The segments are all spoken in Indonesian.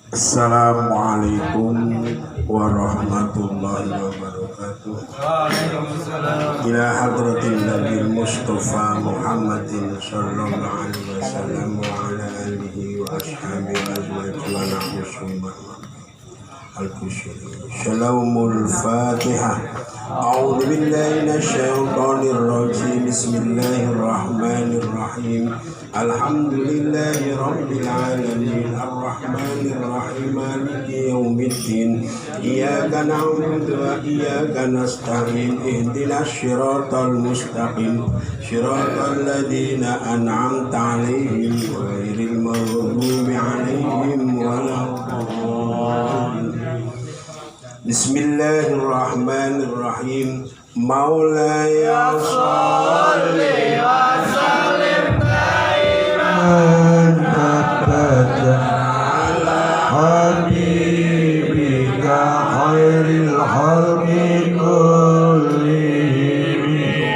Assalamualaikum warahmatullahi wabarakatuh. Ila hadratin Nabi Mustafa Muhammadin sallallahu alaihi wasallam wa ala alihi wa ashabihi azwajihi wa nahusumma Shalomul Fatihah. A'udzu billahi minasyaitonir rajim. Bismillahirrahmanirrahim. Alhamdulillahi rabbil alamin. Arrahmanir rahim. Maliki yaumiddin. Iyyaka na'budu wa iyyaka nasta'in. Ihdinas siratal mustaqim. Siratal ladzina an'amta 'alaihim ghairil maghdubi 'alaihim waladdallin. Bismillahirrahmanirrahim. Maulaya sholli wa sallim daiman abadan ala habibika khairil khalqi kullihim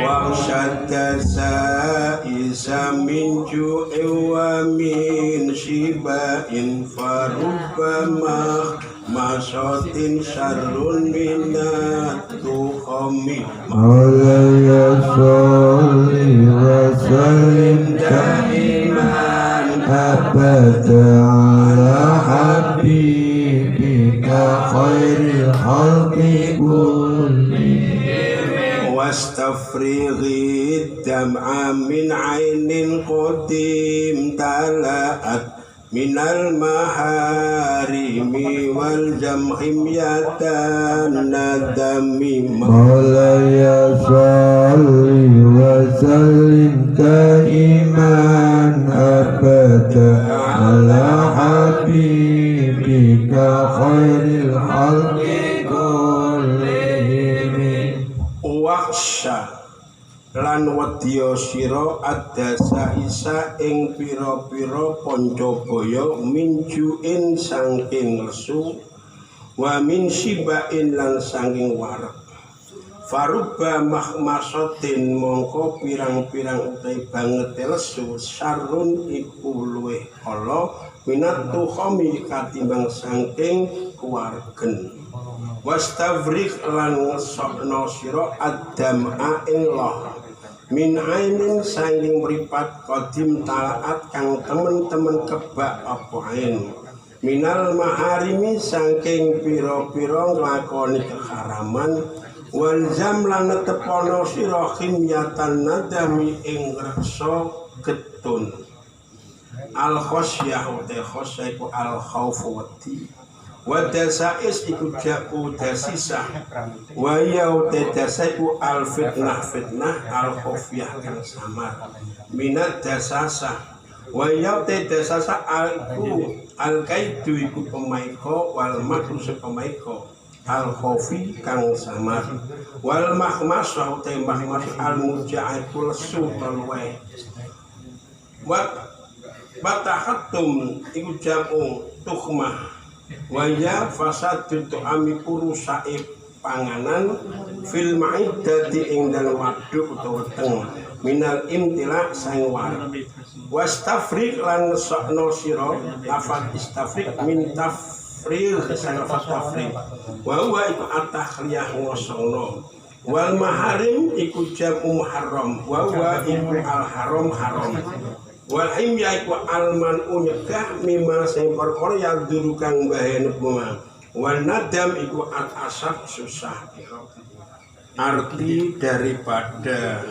wa syadda sa'isa min ju'i wa min shibain farubbama masotin syarrun minat tukhami. Maulaya sholli wa sallim daiman abada ala habibika khairil khalqi kullihim wastafrighi dam'a min ainin qadim tala'at minal maharimi wal jamhim yatan nadami. Maulaya sholli wa sallim daiman abada ala habibika khairil khalqi kullihim wahsya lan wedya sira adasa isa ing pira-pira pancabaya minjuin saking lesu wa min sibain lan saking warak farubba mahmasatin mongko pirang-pirang utai banget lesu sarun iku luweh ala minatu khami katimbang saking kuwargen wastafrigh lan ngesokno sira adam'a ing loh min ainin sanging mripat qadim talaat kang temen-temen kebak apa ain minal maharimi saking pira-pira nglakoni keharaman wal jam lan netepono sira khimyatan nadami ing reksa getun al khosyah wa khosyah iku al khauf wedi wadasais iku jaku dasisah wa yau tadasaiku al fitnah al khofiyah kang samar minat dasasa wa yau tadasasa al kaidu iku pemaiko wal makru sepemaiko al khofi kang samar wal mahmas wa mahmas al mujaiku lesu talwai batahatum iku jaku tukhmah waya fasad itu amiku rusaib panganan fil ma'iddati ing dalem waduk utawa weteng minal imtila sang war wastafriq lan sokno sira lafal istafriq min tafriq sang tafriq wa huwa iku at-takhliyah ngosongno wal maharim iku jamu muharram wa huwa iku al haram wal himya iku alman unyegah mimma sing perkara yang duru kang bahaya pema wan nadam iku al asaf susah. Arti daripada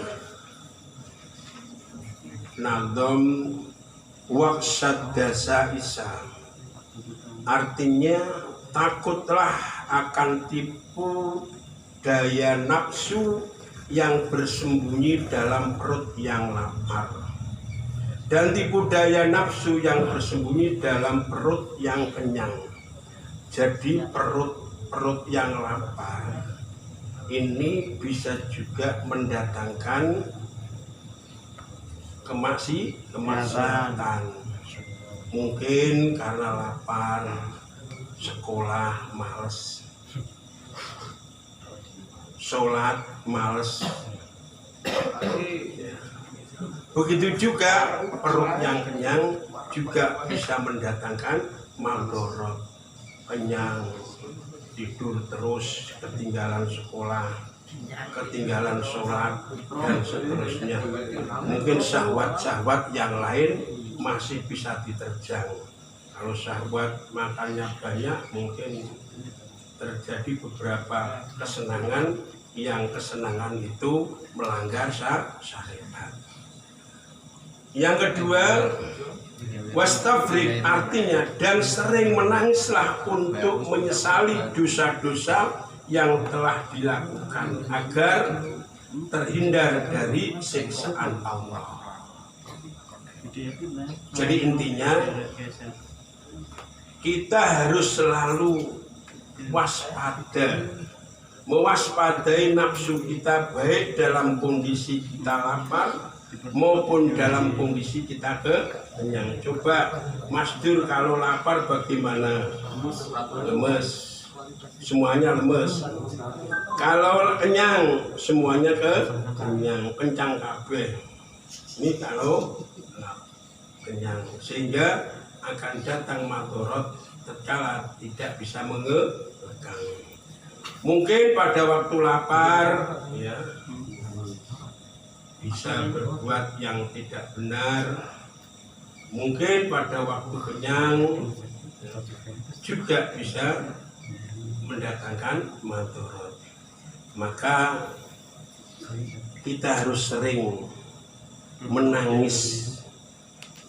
nadam waqsad dasa isa artinya takutlah akan tipu daya nafsu yang bersembunyi dalam perut yang lapar dan tipu daya nafsu yang bersembunyi dalam perut yang kenyang. Jadi perut yang lapar ini bisa juga mendatangkan kemaksiatan. Mungkin karena lapar, sekolah males, sholat males. Begitu juga perut yang kenyang juga bisa mendatangkan mandorot, kenyang, tidur terus, ketinggalan sekolah, ketinggalan sholat, dan seterusnya. Mungkin syahwat-syahwat yang lain masih bisa diterjang. Kalau syahwat makannya banyak, mungkin terjadi beberapa kesenangan yang kesenangan itu melanggar syariat. Yang kedua, wastafrik, artinya dan sering menangislah untuk menyesali dosa-dosa yang telah dilakukan agar terhindar dari siksaan Allah. Jadi intinya kita harus selalu waspada, mewaspadai nafsu kita, baik dalam kondisi kita lapar maupun dalam kondisi kita kenyang. Coba Mas Dur kalau lapar bagaimana? Lemes, semuanya lemes. Kalau kenyang semuanya kenyang, kencang kabeh. Ini kalau kenyang, sehingga akan datang madorot tatkala tidak bisa mengegang. Mungkin pada waktu lapar ya bisa berbuat yang tidak benar. Mungkin pada waktu kenyang juga bisa mendatangkan madorot. Maka kita harus sering menangis,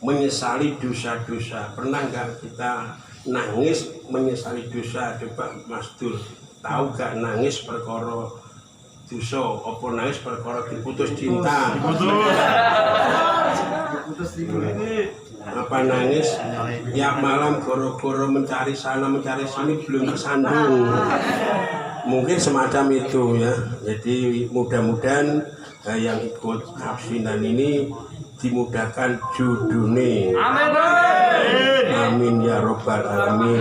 menyesali dosa-dosa. Pernah nggak kita nangis menyesali dosa? Coba Mas Dul, tahu gak nangis perkara dosa apa nangis perkara diputus cinta? Apa nangis tiap malam goro-goro mencari sana mencari sini belum kesandung? Mungkin semacam itu ya. Jadi mudah-mudahan yang ikut hafsinan ini dimudahkan judune. Amin ya robbal alamin.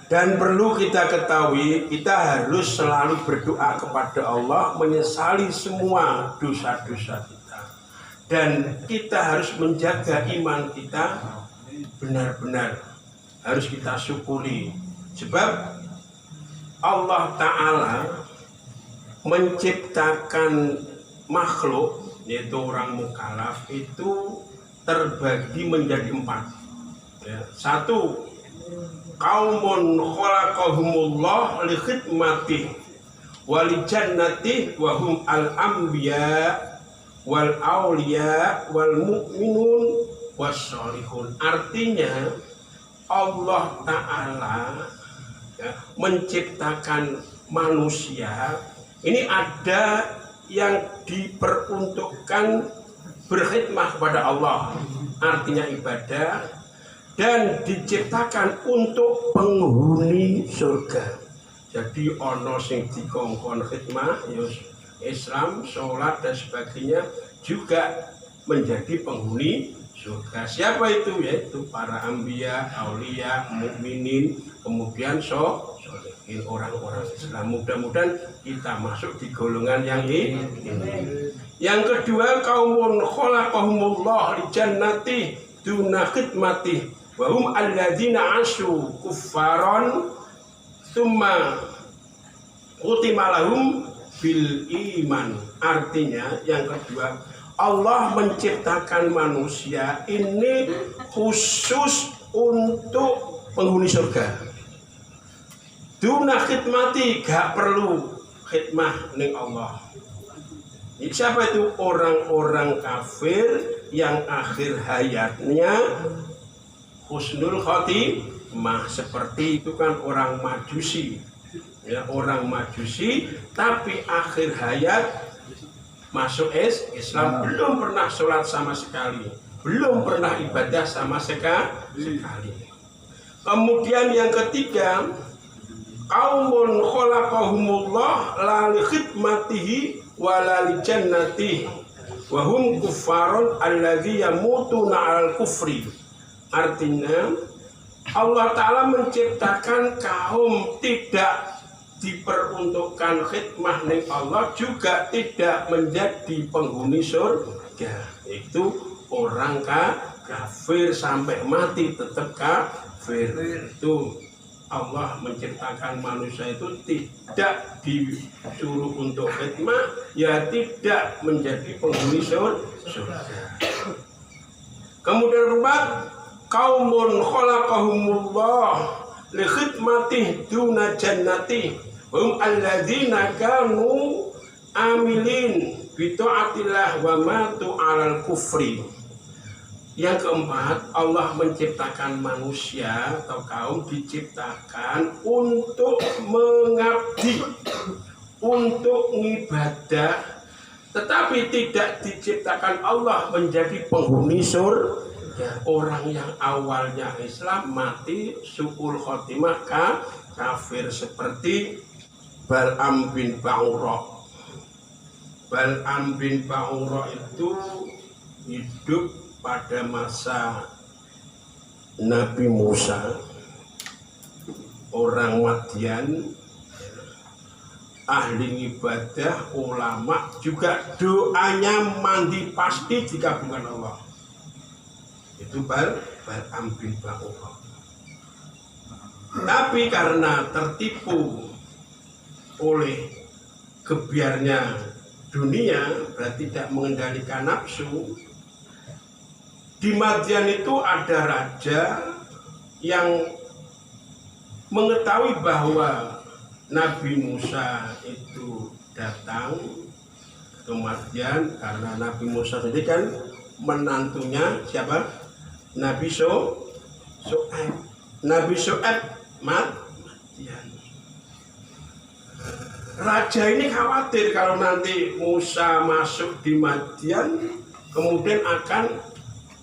Dan perlu kita ketahui, kita harus selalu berdoa kepada Allah, menyesali semua dosa-dosa kita. Dan kita harus menjaga iman kita benar-benar, harus kita syukuri. Sebab Allah Ta'ala menciptakan makhluk, yaitu orang mukallaf, itu terbagi menjadi 4 ya. 1, qaumun khalaqahumullah li khidmatih wa li jannatih wa hum al-anbiya wal auliya wal mu'minun wasolihun. Artinya Allah Ta'ala ya, menciptakan manusia ini ada yang diperuntukkan berkhidmah kepada Allah, artinya ibadah, dan diciptakan untuk penghuni surga. Jadi ono sing dikongkon khidmah, Islam, sholat dan sebagainya juga menjadi penghuni surga. Siapa itu? Yaitu para anbiya, aulia, mukminin, kemudian solihin, orang-orang Islam. Mudah-mudahan kita masuk di golongan yang ini. Yang kedua, qaumun khalaqahumullah li jannati duna khidmati wa hum alladzina asyu kuffaron tsumma khutima lahum bil iman. Artinya yang kedua, Allah menciptakan manusia ini khusus untuk penghuni surga. Duna khidmati, gak perlu khidmah ning Allah. Siapa itu? Orang-orang kafir yang akhir hayatnya husnul khotimah. Seperti itu kan orang Majusi ya, orang Majusi tapi akhir hayat masuk Islam, belum pernah sholat sama sekali, belum pernah ibadah sama sekali. Kemudian yang ketiga, qaumun khalaqahumullah la li khidmatihi wa la li jannatihi wa hum kuffarun alladzi yamutuna 'alal kufri. Artinya Allah Ta'ala menciptakan kaum tidak diperuntukkan khidmah ning Allah, juga tidak menjadi penghuni surga, yaitu orang kafir sampai mati tetap kafir. Itu Allah menciptakan manusia itu tidak disuruh untuk khidmah, ya tidak menjadi penghuni surga. Kemudian rubat kaumun khalaqahumullah li khidmatih duna jannati hum alladzina kanu amilin bi ta'atillah wa matu 'alal kufri. Yang keempat, Allah menciptakan manusia atau kaum diciptakan untuk mengabdi, untuk ngibadah, tetapi tidak diciptakan Allah menjadi penghuni surga. Orang yang awalnya Islam mati su'ul khotimah kafir seperti Bal'am bin Ba'ura. Bal'am bin Ba'ura itu hidup pada masa Nabi Musa, orang Madian, ahli ibadah, ulama, juga doanya mandi pasti dikabulkan Allah. Itu Bal'am bin Ba'ura. Tapi karena tertipu oleh gebiarnya dunia, berarti tidak mengendalikan nafsu. Di Madian itu ada raja yang mengetahui bahwa Nabi Musa itu datang ke Madian, karena Nabi Musa tadi kan menantunya siapa? Nabi Syu'aib. Nabi Syu'aib Madian. Raja ini khawatir kalau nanti Musa masuk di Madian kemudian akan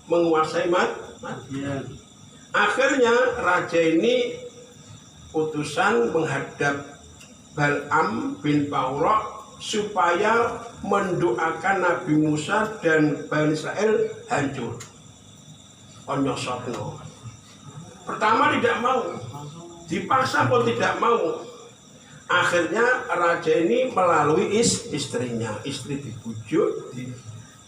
menguasai Madian. Akhirnya raja ini putusan menghadap Bal'am bin Ba'ura supaya mendoakan Nabi Musa dan Bani Israel hancur. Onyosotno. Pertama tidak mau, dipaksa pun tidak mau. Akhirnya raja ini melalui istrinya, istri dibujuk,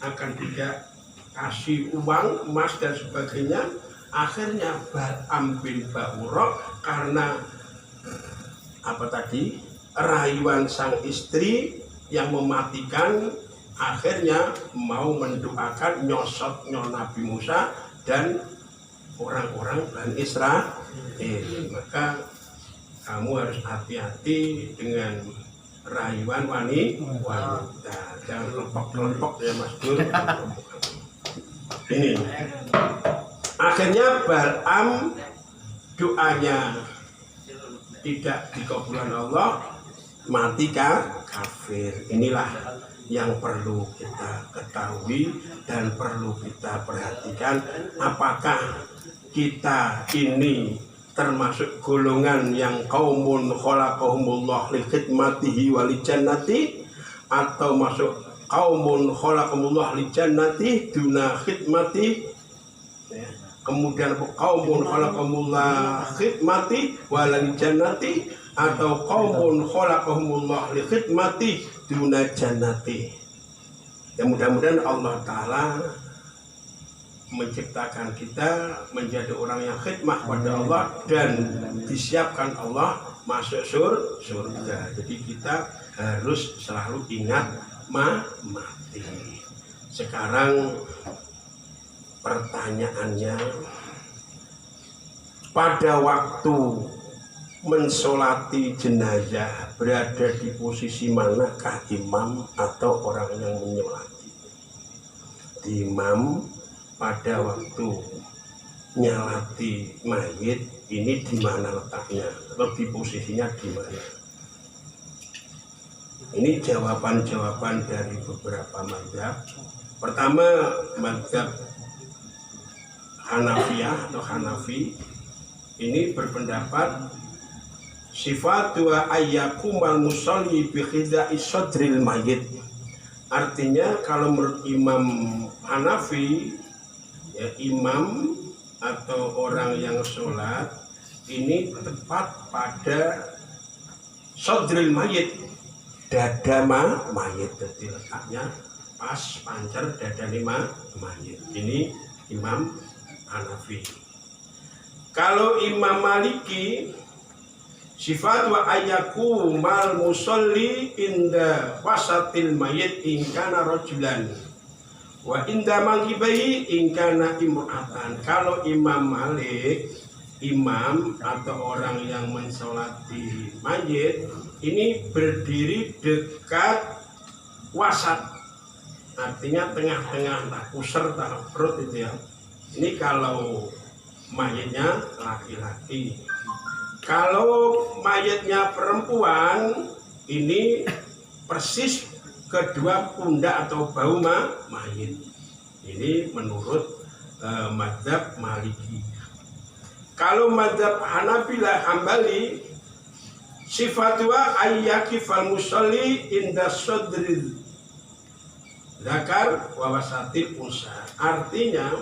akan tidak kasih uang, emas dan sebagainya. Akhirnya Bal'am bin Ba'ura karena apa tadi, rayuan sang istri yang mematikan, akhirnya mau mendoakan nyosotnya Nabi Musa dan orang-orang Bani Israel. Maka kamu harus hati-hati dengan rayuan wanita, jangan lepok-lepok ya Mas Dur. Ini akhirnya Bal'am doanya tidak dikabulkan Allah, mati kafir. Inilah yang perlu kita ketahui dan perlu kita perhatikan. Apakah kita ini termasuk golongan yang qaumun khalaqahumullah li khidmatihi wa li jannati, atau masuk qaumun khalaqahumullah li jannati duna khidmati, kemudian qaumun khalaqahumullah khidmati wa li jannati, atau qaumun khalaqahumullah li khidmati duna jannati. Ya, mudah-mudahan Allah Ta'ala menciptakan kita menjadi orang yang khidmah pada Allah dan disiapkan Allah masuk surga. Jadi kita harus selalu ingat mati. Sekarang pertanyaannya, pada waktu mensolati jenazah berada di posisi manakah imam atau orang yang menyolati? Imam pada waktu nyalati mayit ini di mana letaknya, atau di posisinya di mana? Ini jawaban-jawaban dari beberapa mazhab. Pertama, mazhab Hanafiyah atau Hanafi ini berpendapat sifatu ayyakumal musalli bi khidai sadril mayit. Artinya kalau menurut Imam Hanafi, ya, imam atau orang yang sholat ini tepat pada sadril mayit, dada mayit. Jadi letaknya pas pancar dada mayit. Ini Imam Hanafi. Kalau Imam Maliki sifat wa ayaku mal musolli inda wasatil mayit ingkana rojulan wa inda manghibai ingkana imra'atan. Kalau Imam Malik, imam atau orang yang mensolati mayit ini berdiri dekat wasat, artinya tengah-tengah, tak kusar tak perut itu ya. Ini kalau mayitnya laki-laki. Kalau mayatnya perempuan ini persis kedua pundak atau bahu mayit. Ini menurut mazhab Maliki. Kalau mazhab Hanabilah Hambali sifatwa ayyakifal musalli inda sodril zakar wa wasatil unsa. Artinya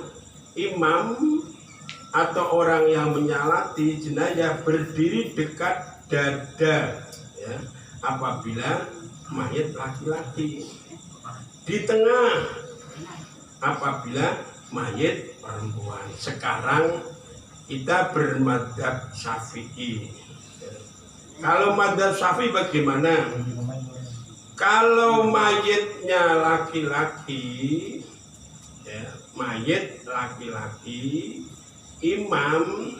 imam atau orang yang menyalati jenazah berdiri dekat dada ya, apabila mayat laki-laki, di tengah apabila mayat perempuan. Sekarang kita bermadzhab Syafi'i. Kalau madzhab Syafi'i bagaimana? Kalau mayatnya laki-laki ya, mayat laki-laki, imam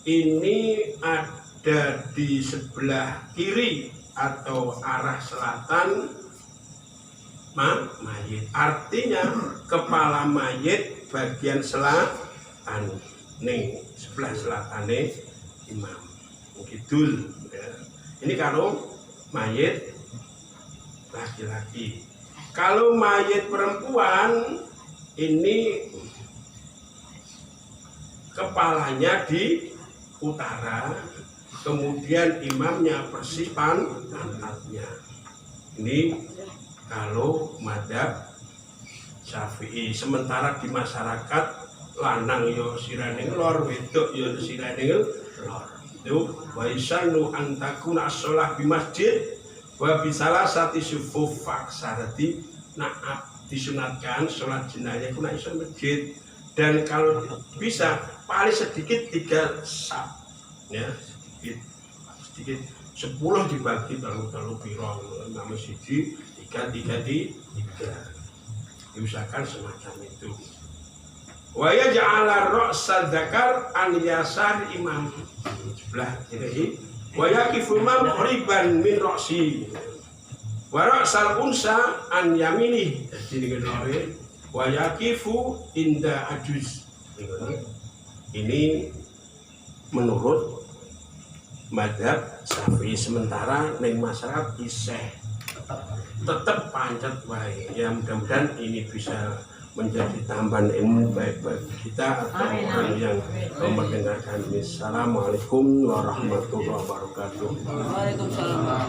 ini ada di sebelah kiri atau arah selatan mayit. Artinya kepala mayit bagian selatan nih, sebelah selatan nih imam. Kidul. Ya. Ini kalau mayit laki-laki. Kalau mayit perempuan ini kepalanya di utara, kemudian imamnya persis pantatnya. Ini kalau madzhab Syafi'i. Sementara di masyarakat lanang yo sirane lor, wedok yo sirane lor. Itu wa isanu antakuna sholah di masjid wa bisalah sati sufuf faksarati. Naat disunatkan sholat jenazah kuna iso masjid, dan kalau bisa paling sedikit 3 saf ya, sedikit 10 dibagi telu piro nama siji 3 diusahakan semacam itu. Wa yaj'ala ra'sa dzakar an yasar imam, sebelah kiri, wa yaqifu imam qariban min ra'si wa ra'sal unsa an yamini. Jadi ngene wa yaqifu inda ajuz. Ini menurut madzhab Syafi'i. Sementara ning masyarakat isih tetap pancet wae. Ya mudah-mudahan ini bisa menjadi tambahan ilmu baik bagi kita atau orang yang mendengarkan ini. Assalamualaikum warahmatullahi wabarakatuh. Waalaikumsalam.